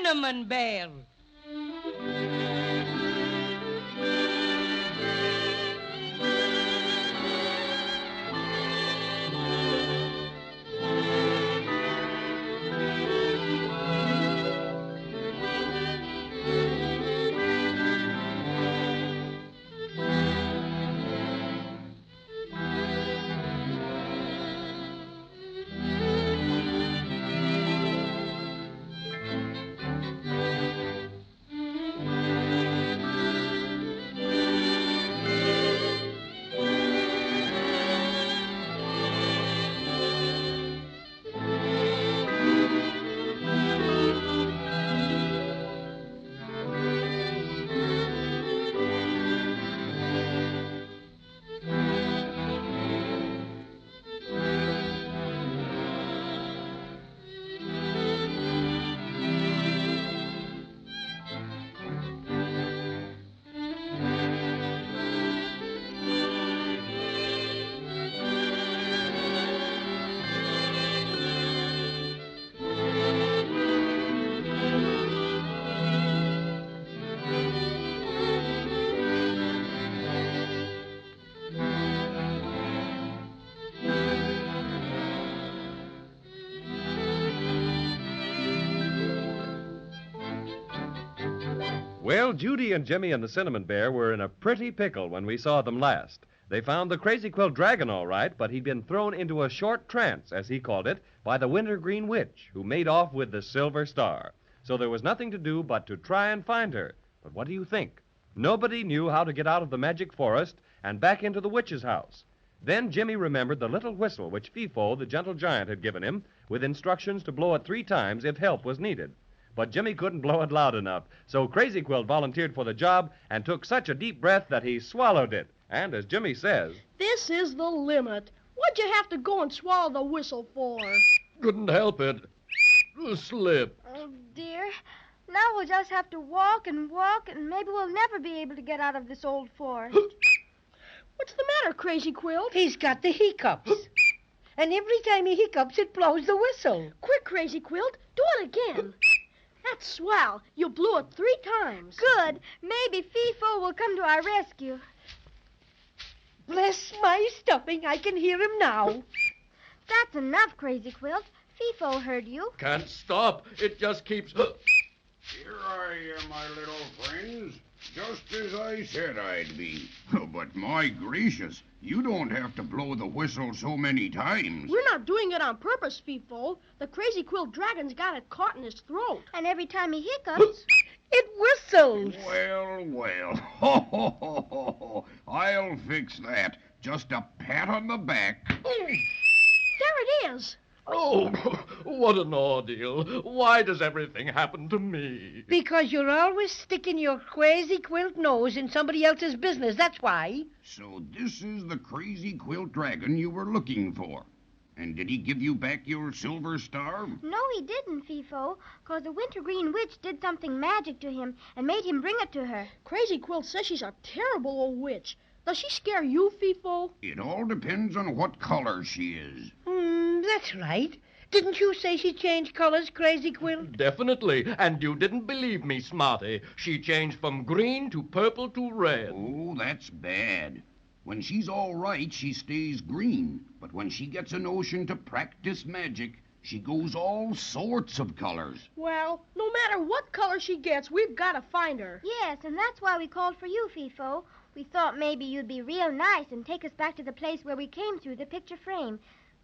Cinnamon Bear. Well, Judy and Jimmy and the Cinnamon Bear were in a pretty pickle when we saw them last. They found the Crazy Quilt Dragon all right, but he'd been thrown into a short trance, as he called it, by the Wintergreen Witch, who made off with the Silver Star. So there was nothing to do but to try and find her. But what do you think? Nobody knew how to get out of the magic forest and back into the witch's house. Then Jimmy remembered the little whistle which Fifo, the gentle giant, had given him, with instructions to blow it 3 times if help was needed. But Jimmy couldn't blow it loud enough, so Crazy Quilt volunteered for the job and took such a deep breath that he swallowed it. And as Jimmy says, "This is the limit. What'd you have to go and swallow the whistle for?" Couldn't help it. Slip. Oh, dear. Now we'll just have to walk, and maybe we'll never be able to get out of this old forest. What's the matter, Crazy Quilt? He's got the hiccups. And every time he hiccups, it blows the whistle. Quick, Crazy Quilt, do it again. That's swell. You blew it 3 times. Good. Maybe Fifo will come to our rescue. Bless my stuffing, I can hear him now. That's enough, Crazy Quilt. Fifo heard you. Can't stop. It just keeps... Here I am, my little friends. Just as I said I'd be. But my gracious, you don't have to blow the whistle so many times. We're not doing it on purpose, Fifo. The Crazy Quilt Dragon's got it caught in his throat. And every time he hiccups... It whistles. Well. Ho, ho, ho, ho, ho. I'll fix that. Just a pat on the back. There it is. Oh, what an ordeal. Why does everything happen to me? Because you're always sticking your Crazy Quilt nose in somebody else's business, that's why. So this is the Crazy Quilt Dragon you were looking for. And did he give you back your silver star? No, he didn't, Fifo, because the Wintergreen Witch did something magic to him and made him bring it to her. Crazy Quilt says she's a terrible old witch. Does she scare you, Fifo? It all depends on what color she is. That's right. Didn't you say she changed colors, Crazy Quilt? Definitely. And you didn't believe me, Smarty. She changed from green to purple to red. Oh, that's bad. When she's all right, she stays green. But when she gets a notion to practice magic, she goes all sorts of colors. Well, no matter what color she gets, we've got to find her. Yes, and that's why we called for you, Fifo. We thought maybe you'd be real nice and take us back to the place where we came through the picture frame.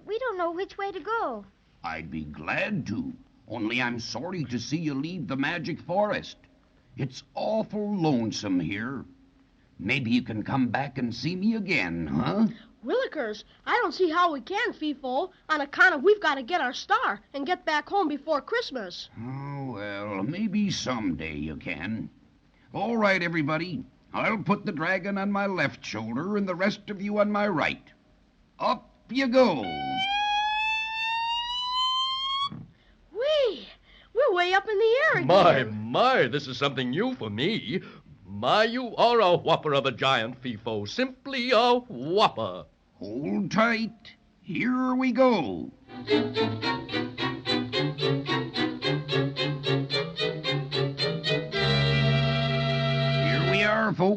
We don't know which way to go. I'd be glad to, only I'm sorry to see you leave the magic forest. It's awful lonesome here. Maybe you can come back and see me again, huh? Willikers, I don't see how we can, Fifo, on account of we've got to get our star and get back home before Christmas. Oh, well, maybe someday you can. All right, everybody. I'll put the dragon on my left shoulder and the rest of you on my right. Up you go. We're way up in the air again. My, this is something new for me. My, you are a whopper of a giant, Fifo. Simply a whopper. Hold tight. Here we go.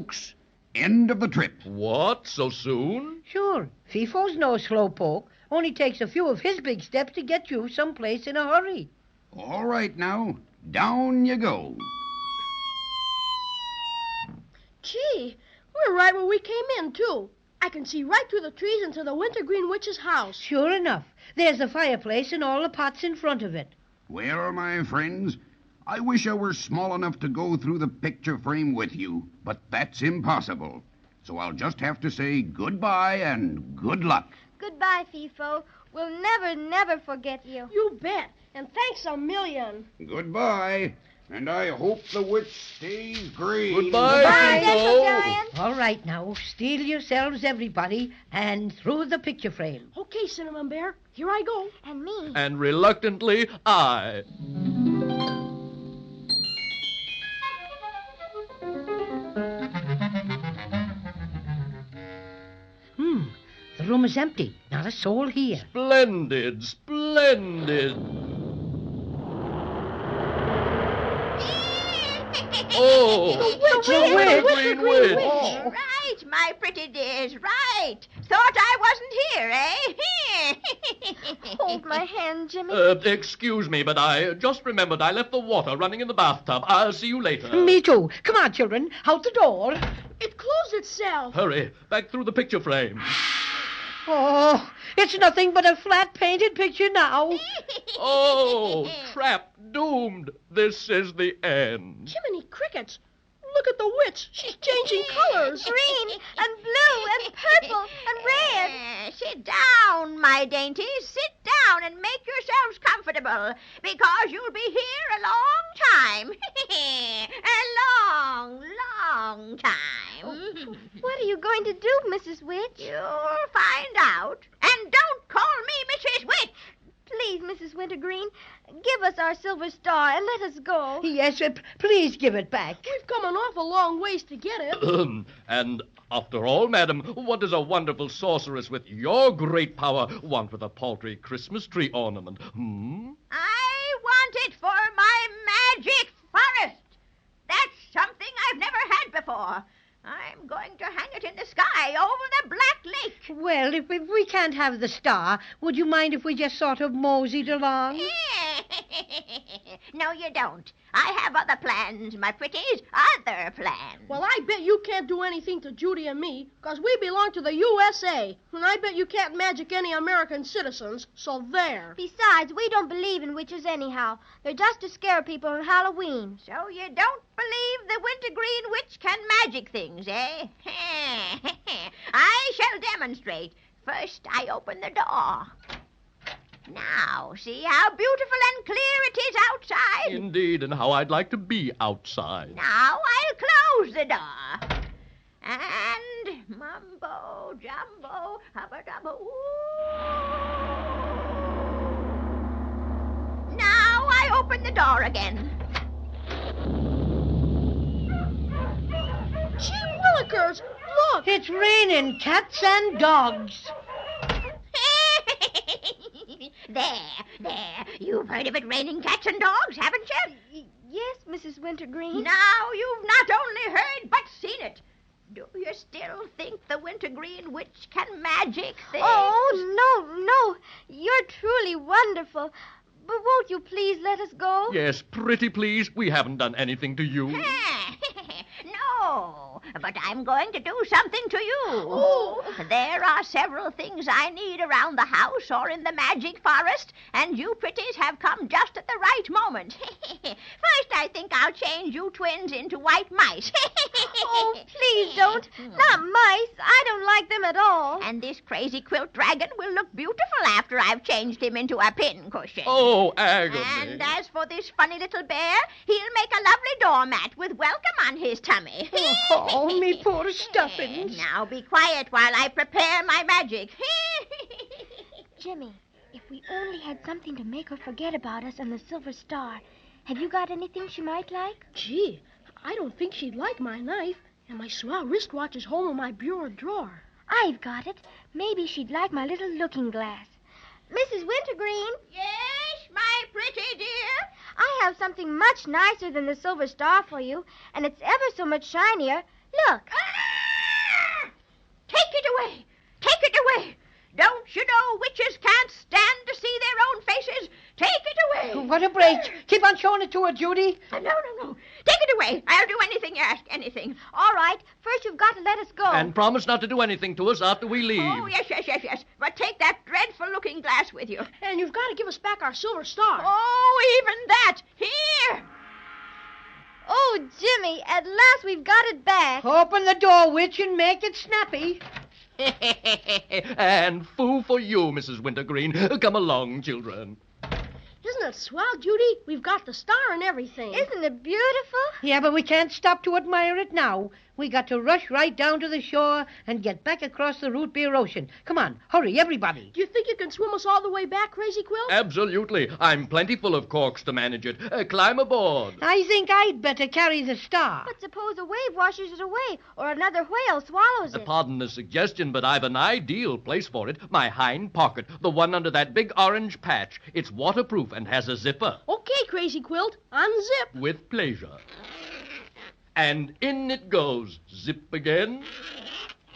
folks. End of the trip. What? So soon? Sure, FIFO's no slowpoke. Only takes a few of his big steps to get you someplace in a hurry. All right now, down you go. Gee, we're right where we came in, too. I can see right through the trees into the Wintergreen witch's house. Sure enough. There's the fireplace and all the pots in front of it. Well, my friends, I wish I were small enough to go through the picture frame with you, but that's impossible. So I'll just have to say goodbye and good luck. Goodbye, FIFO. We'll never, never forget you. You bet. And thanks a million. Goodbye, and I hope the witch stays green. Goodbye, Bye, Gentle FIFO. Giant. All right now, steel yourselves, everybody, and through the picture frame. Okay, Cinnamon Bear. Here I go. And me. And reluctantly, I. The room is empty. Not a soul here. Splendid, splendid. Oh, The witch. Green Witch. Right, my pretty dears, right. Thought I wasn't here, eh? Hold my hand, Jimmy. Excuse me, but I just remembered I left the water running in the bathtub. I'll see you later. Me too. Come on, children. Out the door. It closed itself. Hurry, back through the picture frame. Oh, it's nothing but a flat painted picture now. Oh, trapped, doomed. This is the end. Jiminy crickets. Look at the witch. She's changing colors. Green and blue and purple and red. Sit down, my dainties. Sit down and make yourselves comfortable, because you'll be here a long time. A long, long time. What are you going to do, Mrs. Witch? You'll find out. And don't call me Mrs. Witch. Please, Mrs. Wintergreen, give us our silver star and let us go. Yes, please give it back. We've come an awful long ways to get it. And after all, madam, what does a wonderful sorceress with your great power want with a paltry Christmas tree ornament? I want it for my magic forest. That's something I've never had before. I'm going to hang it in the sky over the Black Lake. Well, if we can't have the star, would you mind if we just sort of moseyed along? No, you don't. I have other plans, my pretties, other plans. Well, I bet you can't do anything to Judy and me, 'cause we belong to the USA. And I bet you can't magic any American citizens, so there. Besides, we don't believe in witches anyhow. They're just to scare people on Halloween. So you don't believe the Wintergreen Witch can magic things, eh? I shall demonstrate. First, I open the door. Now, see how beautiful and clear it is outside? Indeed, and how I'd like to be outside. Now I'll close the door. And mumbo, jumbo, hubba dubba, ooh. Now I open the door again. Gee willikers, look. It's raining cats and dogs. There. You've heard of it raining cats and dogs, haven't you? Yes, Mrs. Wintergreen. Now you've not only heard, but seen it. Do you still think the Wintergreen Witch can magic things? Oh, no. You're truly wonderful. But won't you please let us go? Yes, pretty please. We haven't done anything to you. No, but I'm going to do something to you. Oh. There are several things I need around the house or in the magic forest, and you pretties have come just at the right moment. First, I think I'll change you twins into white mice. Oh, please don't. Not mice. I don't like them at all. And this crazy quilt dragon will look beautiful after I've changed him into a pincushion. Oh, agony. And as for this funny little bear, he'll make a lovely doormat with welcome on his tummy. Oh, me poor stuffings. Now be quiet while I prepare my magic. Jimmy, if we only had something to make her forget about us and the silver star. Have you got anything she might like? Gee, I don't think she'd like my knife, and my swell wristwatch is home in my bureau drawer. I've got it. Maybe she'd like my little looking glass. Mrs. Wintergreen, Yes, my pretty dear? I have something much nicer than the silver star for you, and it's ever so much shinier. Look. Take it away! Take it away! Don't you know witches can't stand to see their own faces? Take it away! What a break. Keep on showing it to her, Judy. No. Take it away. I'll do anything you ask, anything. All right. First, you've got to let us go. And promise not to do anything to us after we leave. Oh, yes. But take that dreadful looking glass with you. And you've got to give us back our silver star. Oh, even that. Here! Oh, Jimmy, at last we've got it back. Open the door, witch, and make it snappy. And foo for you, Mrs. Wintergreen. Come along, children. Isn't it swell, Judy? We've got the star and everything. Isn't it beautiful? Yeah, but we can't stop to admire it now. We got to rush right down to the shore and get back across the root beer ocean. Come on, hurry, everybody. Do you think you can swim us all the way back, Crazy Quilt? Absolutely. I'm plenty full of corks to manage it. Climb aboard. I think I'd better carry the star. But suppose a wave washes it away or another whale swallows it. Pardon the suggestion, but I've an ideal place for it. My hind pocket, the one under that big orange patch. It's waterproof and has a zipper. Okay, Crazy Quilt. Unzip. With pleasure. And in it goes. Zip again.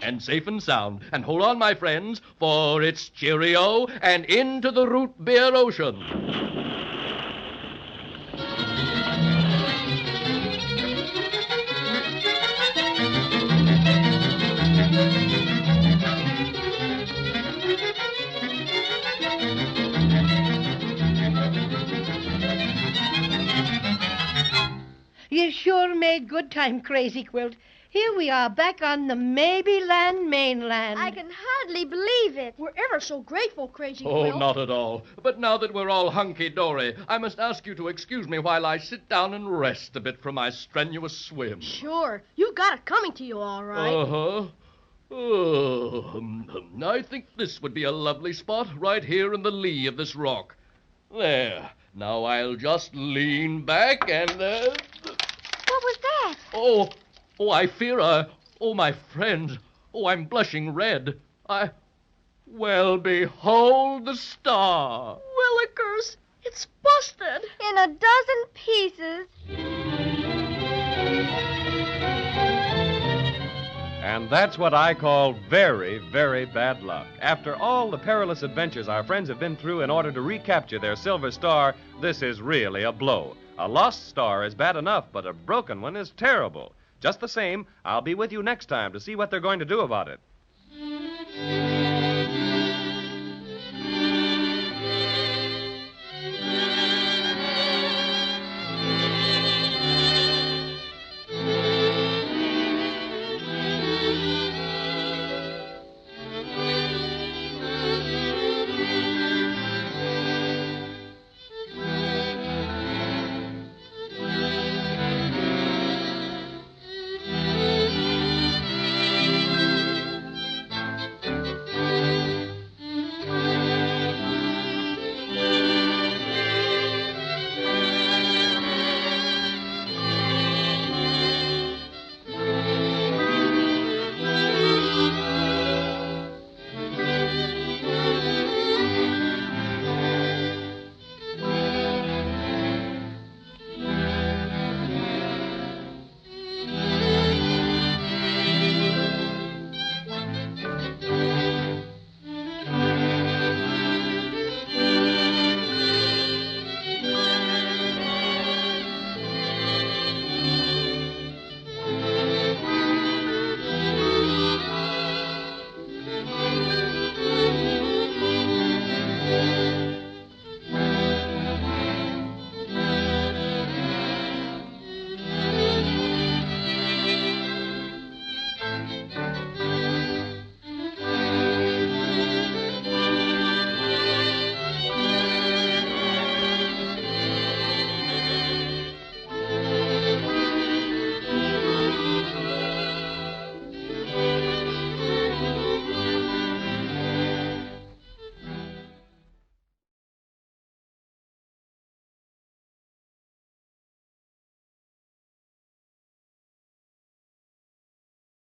And safe and sound. And hold on, my friends, for it's cheerio and into the root beer ocean. You sure made good time, Crazy Quilt. Here we are back on the Maybeland mainland. I can hardly believe it. We're ever so grateful, Crazy Oh, Quilt. not at all. But now that we're all hunky-dory, I must ask you to excuse me while I sit down and rest a bit from my strenuous swim. Sure. You've got it coming to you, all right. Uh-huh. I think this would be a lovely spot right here in the lee of this rock. There. Now I'll just lean back and... What was that? Oh, I fear my friends. Oh, I'm blushing red. Well, behold the star. Willikers, it's busted. In a dozen pieces. And that's what I call very, very bad luck. After all the perilous adventures our friends have been through in order to recapture their silver star, this is really a blow. A lost star is bad enough, but a broken one is terrible. Just the same, I'll be with you next time to see what they're going to do about it.